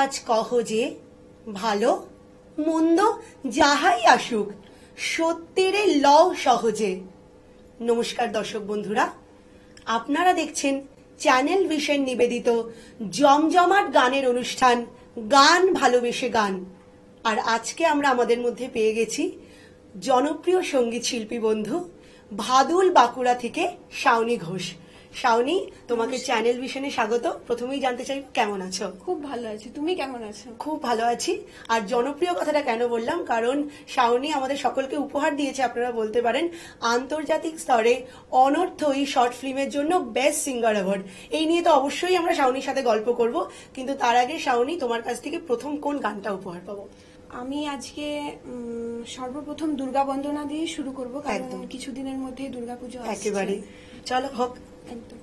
আজ কহ যে ভালো মন্দ যাহাই আসুক সত্যেরে লও সহজে। নমস্কার দর্শক বন্ধুরা, আপনারা দেখছেন চ্যানেল ভিশন নিবেদিত জমজমাট গানের অনুষ্ঠান গান ভালোবেসে গান। আর আজকে আমরা আমাদের মধ্যে পেয়ে গেছি জনপ্রিয় সঙ্গীত শিল্পী বন্ধু ভাদুল বাঁকুড়া থেকে শাওনি ঘোষ। শাওনি, তোমাকে চ্যানেল ভিশনে স্বাগত। প্রথমেই জানতে চাই কেমন আছো? খুব ভালো আছি, তুমি কেমন আছো? খুব ভালো আছি। আর জনপ্রিয় কথাটা কেন বললাম, কারণ শাওনি আমাদের সকলকে উপহার দিয়েছে, আপনারা বলতে পারেন আন্তর্জাতিক স্তরে অনর্থই শর্ট ফিল্মের জন্য বেস্ট সিঙ্গার অ্যাওয়ার্ড। এই নিয়ে তো অবশ্যই আমরা শাওনির সাথে গল্প করব, কিন্তু তার আগে শাওনি, তোমার কাছ থেকে প্রথম কোন গানটা উপহার পাবো? আমি আজকে সর্বপ্রথম দুর্গা বন্দনা দিয়ে শুরু করব, কারণ একদম। কিছুদিনের মধ্যেই দুর্গাপুজো আসছে। একেবারে, চলো হোক। একদম।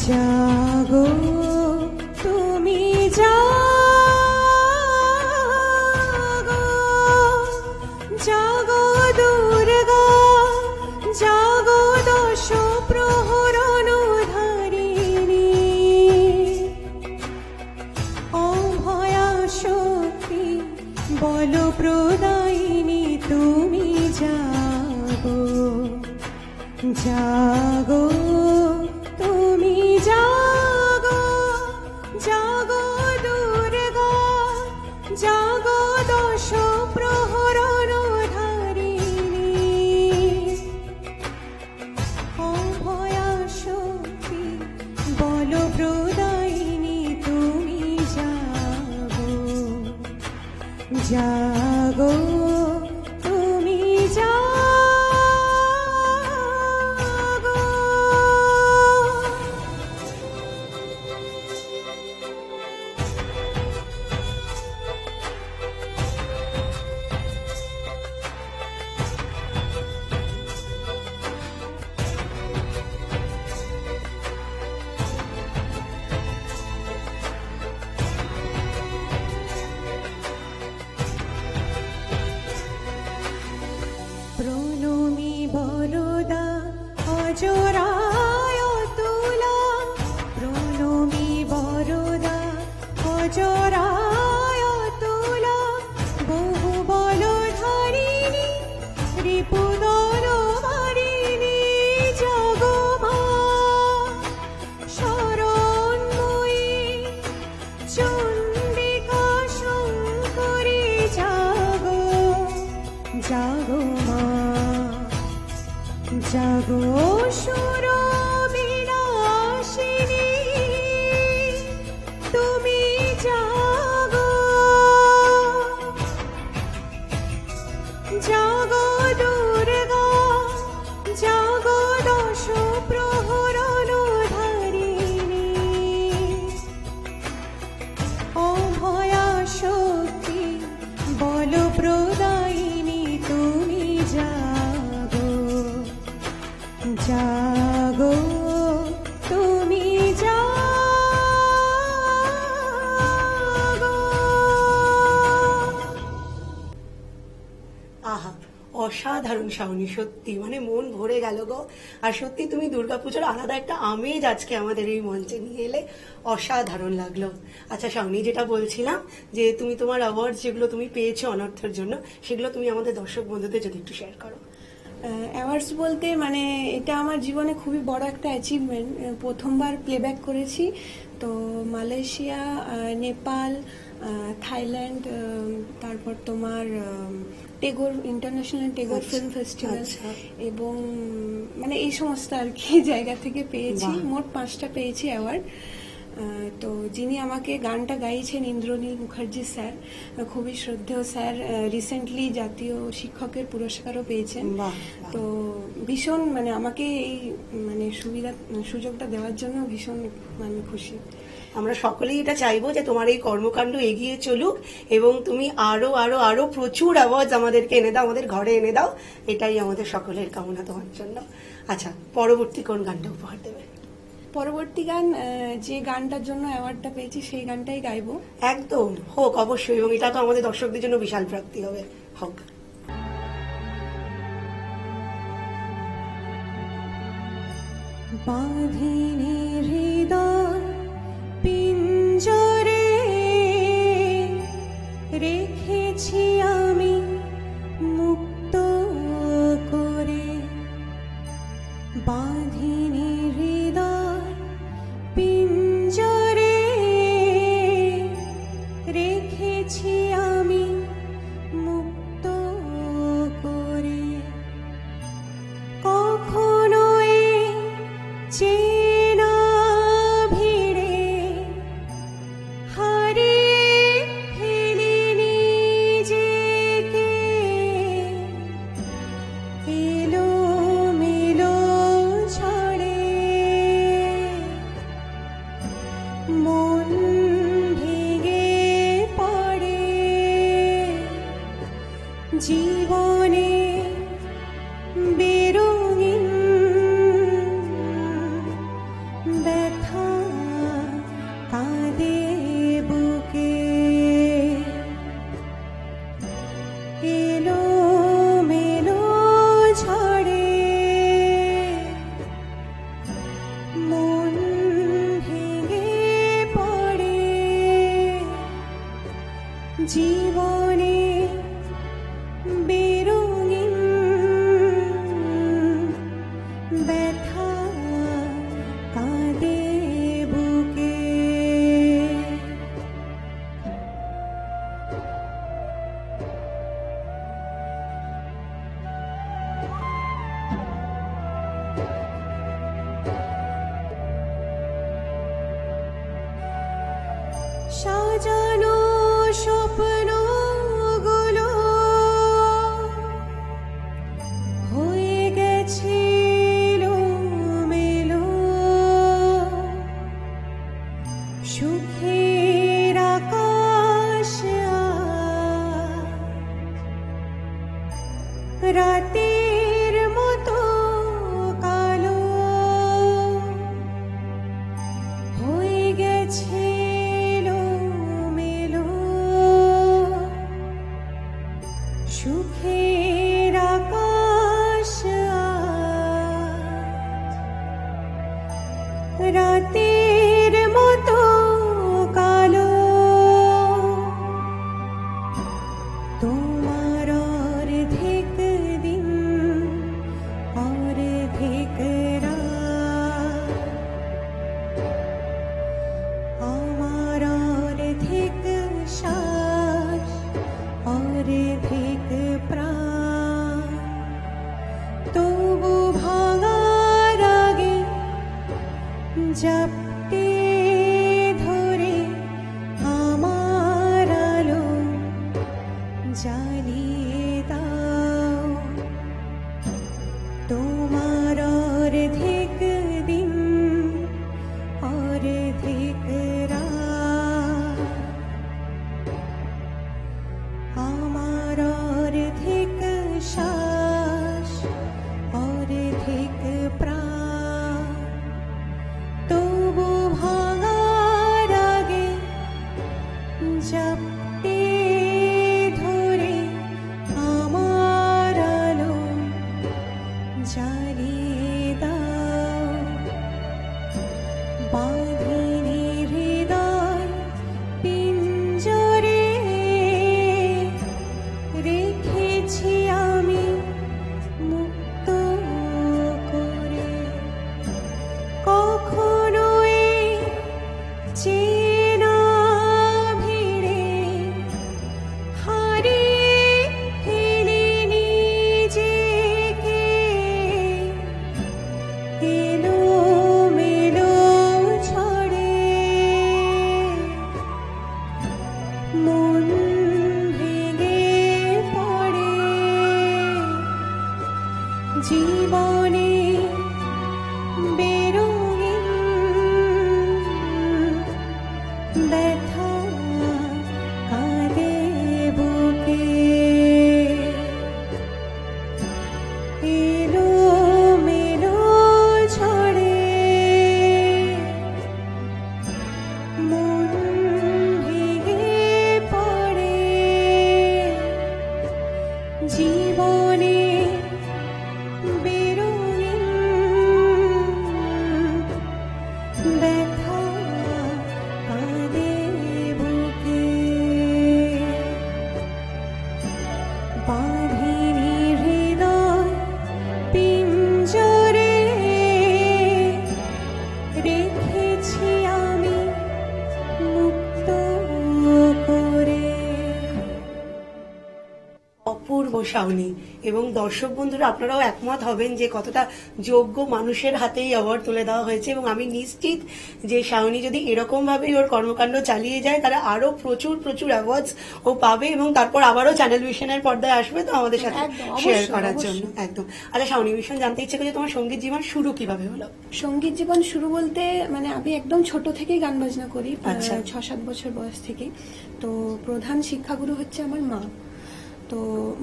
জাগো তুমি জাগো, জাগো দুর্গা, জাগো দশ প্রহরণ ধারিণী, অভয়া শক্তি বল প্রদায়িনী তুমি জাগো, জাগো তুমি জাগো, জাগো দুর্গা, জাগো দশ প্রহরণ ধারিণী, অভয়া শক্তি বল প্রদায়িনী তুমি জাগো, জাগো তুমি জাগো। প্রণমি বরদা অজরায় তুলা, প্রণমি বরদা অজরায় তুলা, বহু বল ধারিণী রিপুদর বারিণী, জাগো মা শরণময়ী চণ্ডিকা শঙ্করী, জাগো, জাগো মা, জাগো সুর বিলাসিনী তুমি জাগো, জাগো দুর্গা, জাগো দশ প্রহরণ ধারিণী, অভয়া শক্তি বল প্রদায়িনী তুমি জাগো, জাগো তুমি জাগো। আহা, অসাধারণ শাওনি, সত্যি মানে মন ভরে গেল গো। আর সত্যি তুমি দুর্গাপুজোর আলাদা একটা আমেজ আজকে আমাদের এই মঞ্চে নিয়ে এলে, অসাধারণ লাগলো। আচ্ছা শাওনি, যেটা বলছিলাম যে তুমি তোমার অ্যাওয়ার্ড যেগুলো তুমি পেয়েছো অনর্থের জন্য, সেগুলো তুমি আমাদের দর্শক বন্ধুদের যদি একটু শেয়ার করো। অ্যাওয়ার্ডস বলতে মানে এটা আমার জীবনে খুবই বড় একটা অ্যাচিভমেন্ট। প্রথমবার প্লেব্যাক করেছি, তো মালয়েশিয়া, নেপাল, থাইল্যান্ড, তারপর তোমার Tagore international Tagore film festival, এবং মানে এই সমস্ত আর কি জায়গা থেকে পেয়েছি। মোট 5টা পেয়েছি অ্যাওয়ার্ড। তো যিনি আমাকে গানটা গাইছেন ইন্দ্রনীল মুখার্জি স্যার, খুবই শ্রদ্ধেয় স্যার, রিসেন্টলি জাতীয় শিক্ষকের পুরস্কারও পেয়েছেন। তো ভীষণ মানে আমাকে এই মানে সুযোগটা দেওয়ার জন্য ভীষণ মানে খুশি। আমরা সকলেই এটা চাইবো যে তোমার এই কর্মকাণ্ড এগিয়ে চলুক এবং তুমি আরো আরো আরো প্রচুর অ্যাওয়ার্ড আমাদেরকে এনে দাও, আমাদের ঘরে এনে দাও, এটাই আমাদের সকলের কামনা তোমার জন্য। আচ্ছা, পরবর্তী কোন গানটা উপহার দেবে? পরবর্তী গান যে গানটার জন্য অ্যাওয়ার্ডটা পেয়েছি সেই গানটাই গাইবো। একদম হোক, অবশ্যই, এবং এটা তো আমাদের দর্শকদের জন্য বিশাল প্রাপ্তি হবে। হোক। বাঁধিনি হৃদয় পিঞ্জরে, রেখেছি আমি মুক্ত করে। বাঁধিনি হৃদয় পিঞ্জরে, রেখেছি আমি মুক্ত করে। কখনো চেনা ভিড়ে হারিয়ে ফেলিনি নিজেকে। এলোমেলো ঝড়ে মন ভেঙে পড়ে। জীবনে বেরঙিন ব্যথা কাঁদে বুকে। এলোমেলো ঝড়ে মন ভেঙে পড়ে। জীবনে বেরঙিন ব্যথা কাঁদে বুকে। সাজানো স্বপ্নগুলো হয়ে গেছে এলোমেলো। সুখের আকাশ রাতের মতো কালো হয়ে গেছে এলোমেলো। সুখের আকাশ রাতের মতো কালো। তোমার অর্ধেক দিন অর্ধেক রাত, আমার অর্ধেক শ্বাস অর্ধেক প্রাণ। তবু ভাঙার আগে জাপটে ধরে আমার আলো জ্বালিয়ে দাও। তোমার অর্ধেক দিন অর্ধেক রাত, আমার অর্ধেক শ্বাস অর্ধেক প্রাণ। তবু ভাঙার আগে জাপটে ধরে বাঁধিনি হৃদয় পিঞ্জরে, রেখেছি আমি মুক্ত করে। অপূর্ব শাওনি। এবং দর্শক বন্ধুরা আপনারাও একমত হবেন যে কতটা যোগ্য মানুষের হাতেই অ্যাওয়ার্ড তুলে দেওয়া হয়েছে, এবং আমি নিশ্চিত যে শাওনি যদি এরকম ভাবেই ওর কর্মকাণ্ড চালিয়ে যায় তারা আরো প্রচুর প্রচুর অ্যাওয়ার্ডস ও পাবে, এবং তারপর আবারও চ্যানেল ভিশনের পর্দায় আসবে তো আমাদের সাথে একদম, শেয়ার অবশ্যই, করার অবশ্যই। জন্য। একদম। আচ্ছা শাওনি, ভীষণ জানতে ইচ্ছে করছে তোমার সঙ্গীত জীবন শুরু কিভাবে হলো? সঙ্গীত জীবন শুরু বলতে মানে আমি একদম ছোট থেকেই গান বাজনা করি, আচ্ছা। 6-7 বছর বয়স থেকে। তো প্রধান শিক্ষাগুরু হচ্ছে আমার মা। তো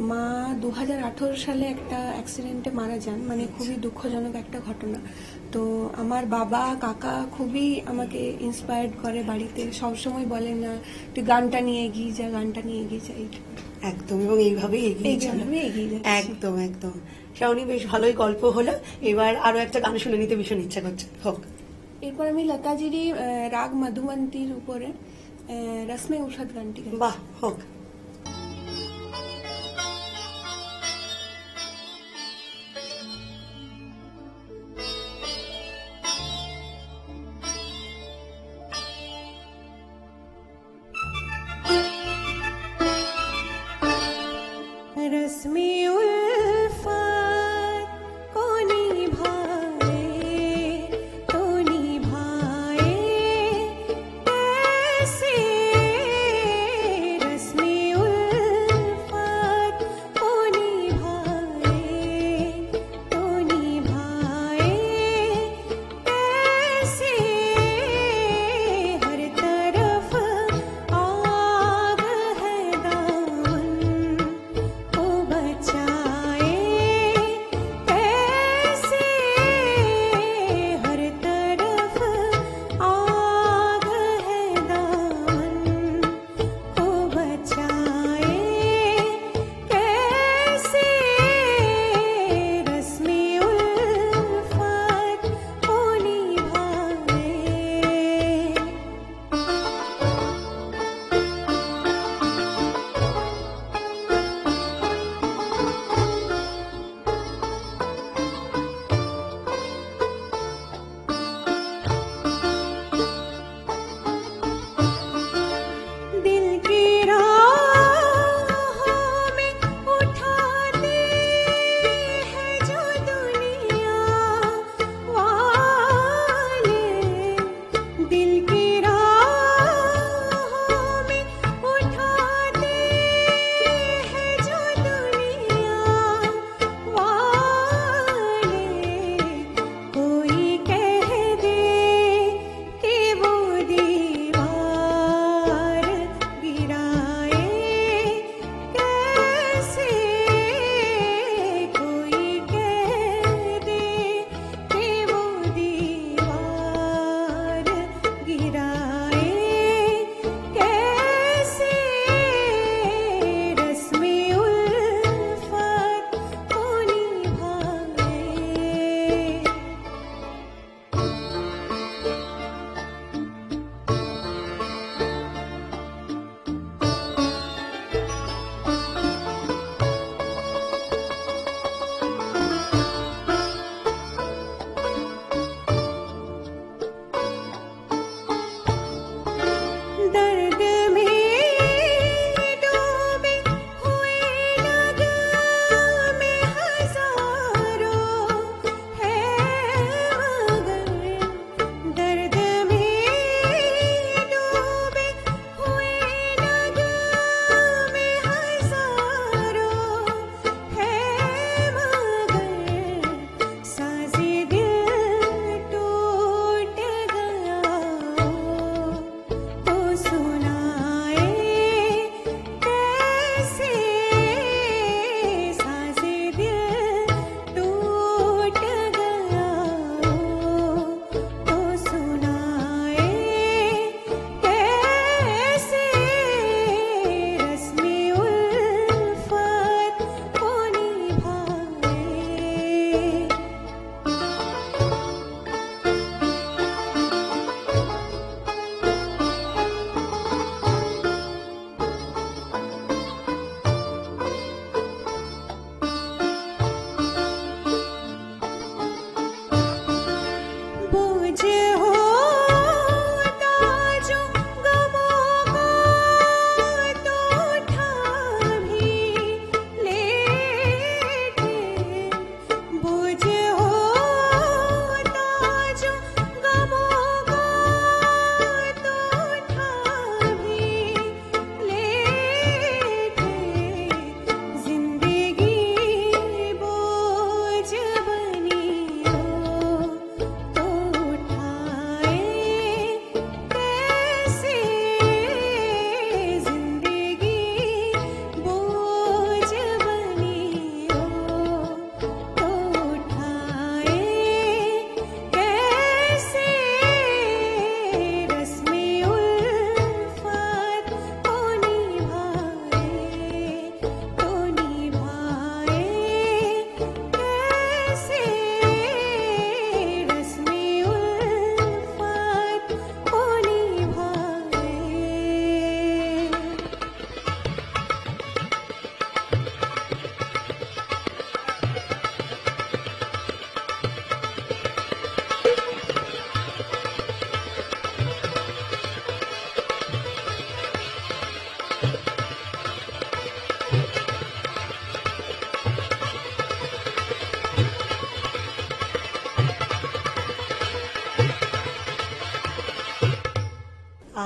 মা 2018 সালে একটা অ্যাক্সিডেন্টে মারা যান, মানে খুবই দুঃখজনক একটা ঘটনা। তো আমার বাবা কাকা খুবই আমাকে ইন্সপায়ার্ড করে, বাড়িতে সবসময় বলেন না তুই গানটা নিয়ে এগিয়ে যা, গানটা নিয়ে এগিয়ে যা। একদম। এবং এইভাবেই এগিয়ে চলো। এইভাবেই এগিয়ে যাচ্ছি। একদম একদম। শাওনি, বেশ ভালোই গল্প হলো। এবার আরো একটা গান শুনে নিতে ভীষণ ইচ্ছা করছে, হোক। এরপর আমি লতাজিরই রাগ মধুবন্তীর উপরে রসমে উষাদ গানটি গাইছি। বাহ, হোক। रस्मे उल्फत को निभाए तो निभाए कैसे, रस्मे उल्फत को निभाए तो निभाए कैसे, हर तरफ आग है दामन को बचा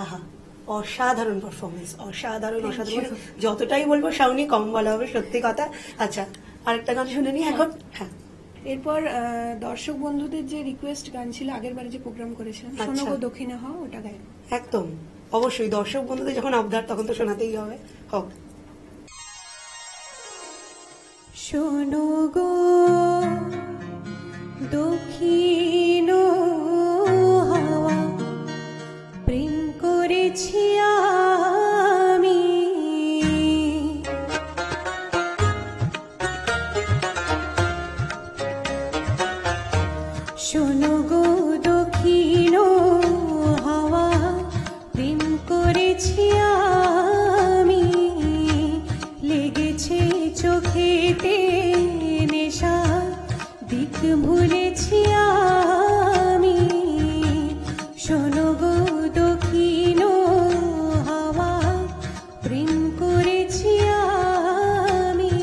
আহা, অসাধারণ পারফরমেন্স, অসাধারণ অসাধারণ। যতটাই বলবো শাওনি কম বলা হবে, সত্যি কথা। আচ্ছা, আরেকটা গান শুনে নি এখন। হ্যাঁ, এরপর দর্শক বন্ধুদের যে রিকোয়েস্ট গান ছিল আগের বারে যে প্রোগ্রাম করেছিলাম, আচ্ছা। শোনো গো দক্ষিণা হও, ওটা গাইবো। একদম অবশ্যই, দর্শক বন্ধুদের যখন আবদার তখন তো শোনাতেই হবে। হোক। শোনো গো দক্ষিণ হাওয়া, প্রেম করেছি আমি। শোনো গো দক্ষিণ হাওয়া, প্রেম করেছি আমি। লেগেছে চোখেতে নেশা, দিক ভুলেছি আমি। শোনো গো দক্ষিণ হাওয়া, প্রেম করেছি আমি।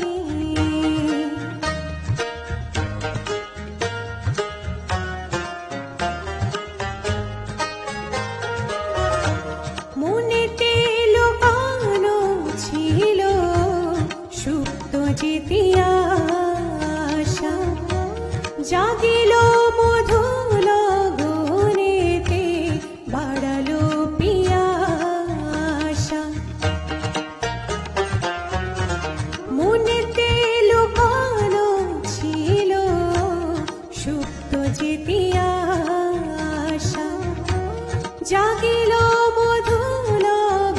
মনেতে লুকানো ছিল সুপ্ত যেতি আশা, জাগিল মধুর গগনেতে, বাড়ালো পিয়াসা। মনেতে লুকানো ছিল সুপ্ত যেতি আশা, জাগিল মধুর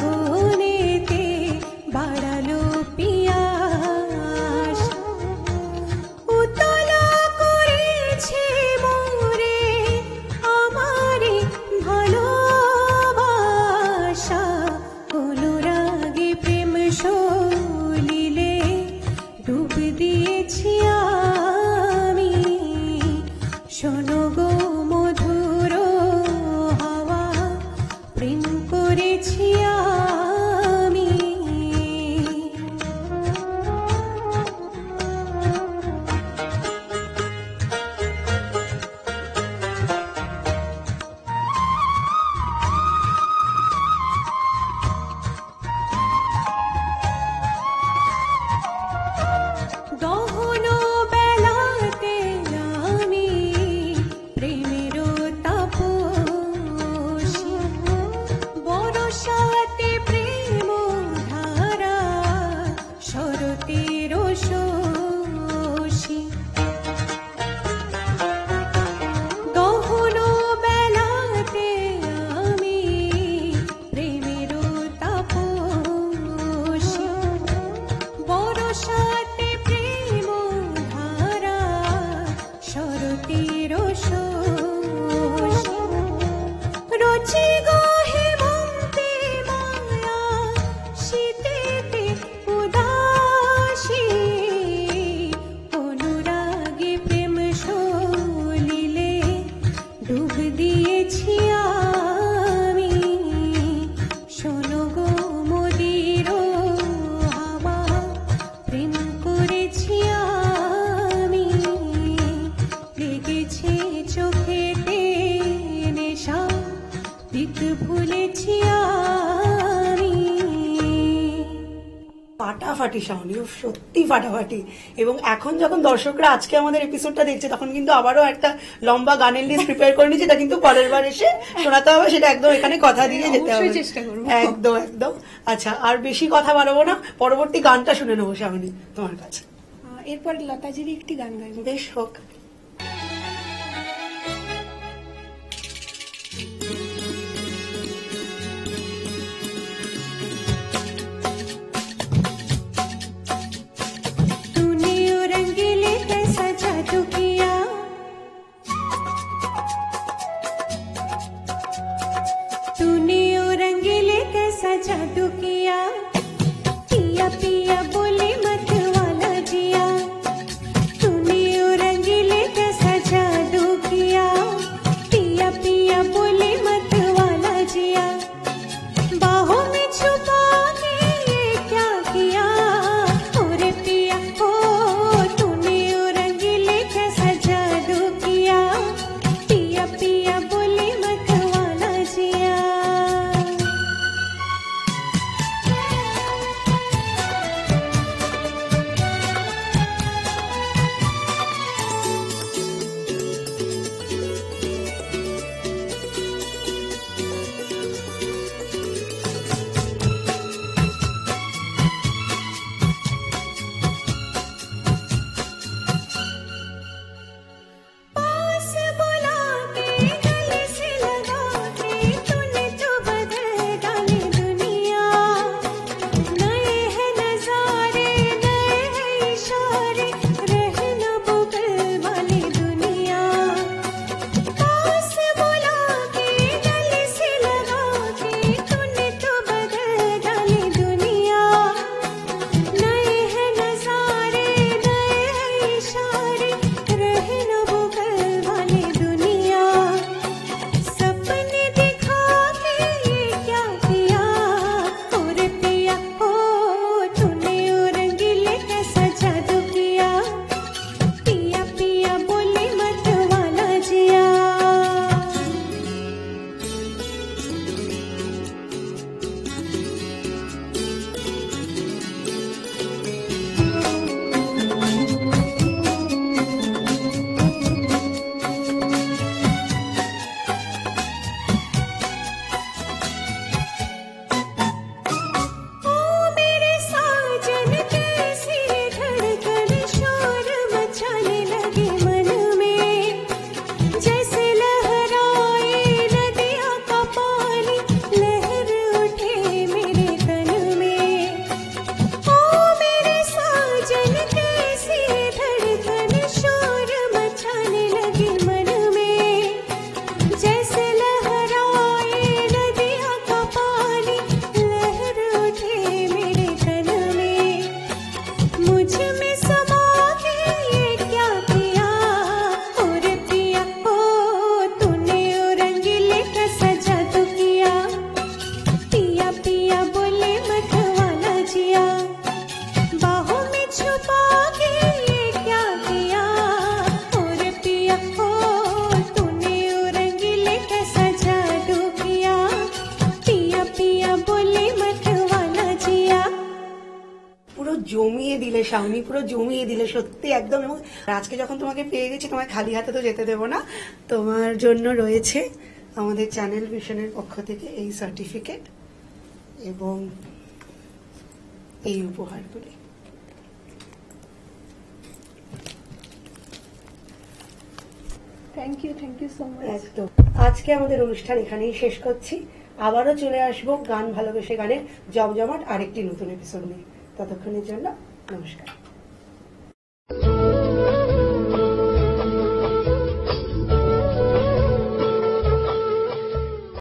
গগনেতে, বাড়ালো পিয়াসা। উতলা করেছে মোরে আমারে ভালোবাসা, অনুরাগে প্রেম সলিলে ডুব দিয়েছি আমি। শোনো গো মধুর হাওয়া, প্রেম করেছি আমি। গহন বেলাতে আমি প্রেমের তাপসী, বরসাতে প্রেম ধারা, শরতের শোষী। গহন বেলাতে আমি প্রেমের তাপসী, বরসাতে প্রেম ধারা, শরতের শোষী। রচি গো হেমন্তে মায়া, শীতেতে উদাসী, অনুরাগে প্রেম সলিলে ডুব দিয়েছি আমি। শোনো গো মদির হাওয়া, প্রেম করেছি আমি। লেগেছে চোখেতে নেশা, দিক ভুলেছি আমি। ফাটাফাটি শাওনি, ও সত্যি ফাটাফাটি। এবং এখন যখন দর্শকরা আজকে আমাদের এপিসোডটা দেখছে, তখন কিন্তু আবারও একটা লম্বা গানের লিস্ট প্রিপেয়ার করে নিয়েছে, যেটা কিন্তু পরের বার এসে শোনাতে হবে। সেটা একদম এখানে কথা দিয়ে যেতে হবে। অবশ্যই চেষ্টা করবো। একদম একদম। আচ্ছা, আর বেশি কথা বাড়াবো না, পরবর্তী গানটা শুনে নেবো শাওনি তোমার কাছে। এরপর লতাজিরই একটি গান গাইবো। বেশ, হোক। तूने ओ रंगीले कैसा जादू किया, तूने ओ रंगीले कैसा जादू किया। पिया पिया बोले मत वाला जिया, तूने ओ रंगीले জমিয়ে দিলে শাওনি, পুরো জমিয়ে দিলে সত্যি একদম। এবং আজকে যখন তোমাকে পেয়ে গেছি, তোমায় খালি হাতে তো যেতে দেবো না, তোমার জন্য রয়েছে আমাদের চ্যানেল ভিশনের পক্ষ থেকে এই সার্টিফিকেট এবং এই উপহারগুলি। Thank you so much. একদম। আজকে আমাদের অনুষ্ঠান এখানেই শেষ করছি। আবারও চলে আসবো গান ভালোবেসে গানের জমজমাট আরেকটি নতুন এপিসোড নিয়ে। ততক্ষণের জন্য নমস্কার।